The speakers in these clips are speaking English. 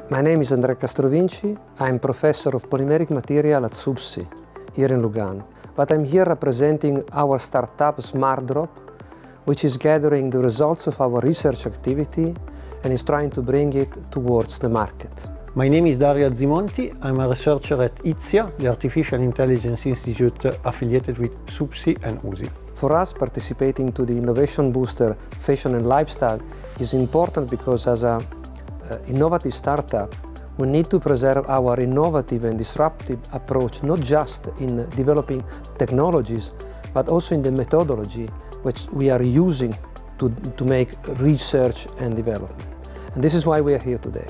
My name is Andrea Castrovinci. I'm professor of polymeric material at SUBSI here in Lugano. But I'm here representing our startup SmartDrop, which is gathering the results of our research activity and is trying to bring it towards the market. My name is Dario Azzimonti. I'm a researcher at IDSIA, the Artificial Intelligence Institute affiliated with SUBSI and USI. For us, participating to the Innovation Booster Fashion and Lifestyle is important because as an innovative startup, we need to preserve our innovative and disruptive approach, not just in developing technologies, but also in the methodology which we are using to make research and development. And this is why we are here today.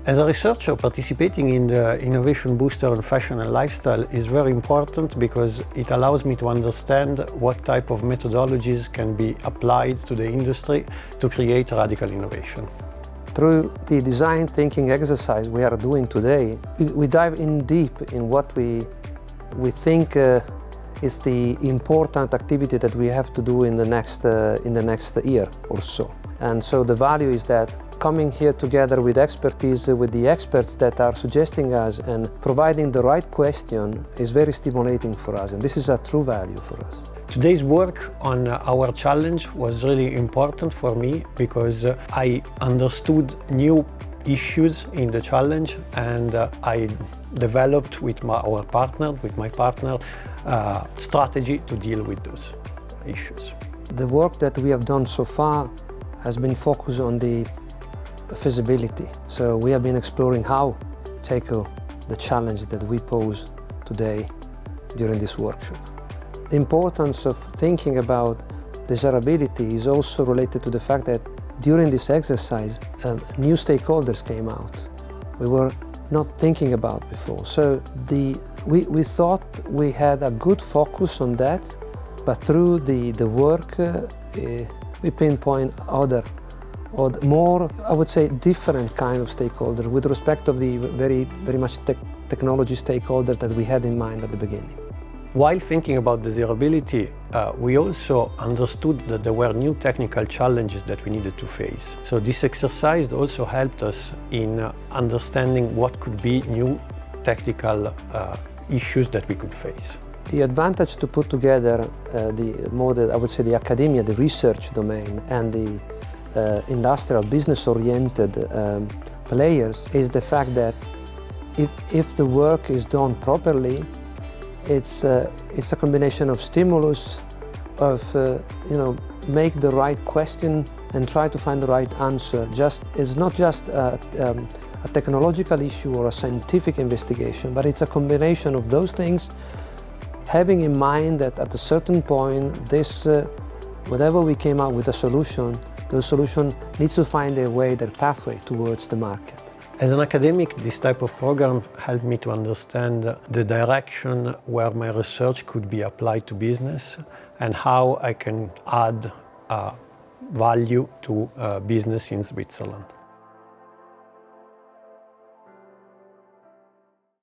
As a researcher, participating in the Innovation Booster on Fashion and Lifestyle is very important because it allows me to understand what type of methodologies can be applied to the industry to create radical innovation. Through the design thinking exercise we are doing today, we dive in deep in what we think is the important activity that we have to do in the next year or so. And so the value is that coming here together with expertise, with the experts that are suggesting us and providing the right question is very stimulating for us, and this is a true value for us. Today's work on our challenge was really important for me because I understood new issues in the challenge, and I developed with my partner strategy to deal with those issues. The work that we have done so far has been focused on the feasibility. So we have been exploring how to tackle the challenge that we pose today during this workshop. The importance of thinking about desirability is also related to the fact that during this exercise, new stakeholders came out we were not thinking about before. So we thought we had a good focus on that, but through the work, we pinpoint other or more, I would say, different kind of stakeholders with respect of the very much technology stakeholders that we had in mind at the beginning. While thinking about desirability, we also understood that there were new technical challenges that we needed to face. So this exercise also helped us in understanding what could be new technical issues that we could face. The advantage to put together I would say the academia, the research domain, and the industrial business-oriented players is the fact that if the work is done properly, it's a combination of stimulus, of make the right question and try to find the right answer. It's not just a technological issue or a scientific investigation, but it's a combination of those things, having in mind that at a certain point, whatever we came out with a solution, the solution needs to find a way, their pathway towards the market. As an academic, this type of program helped me to understand the direction where my research could be applied to business and how I can add value to business in Switzerland.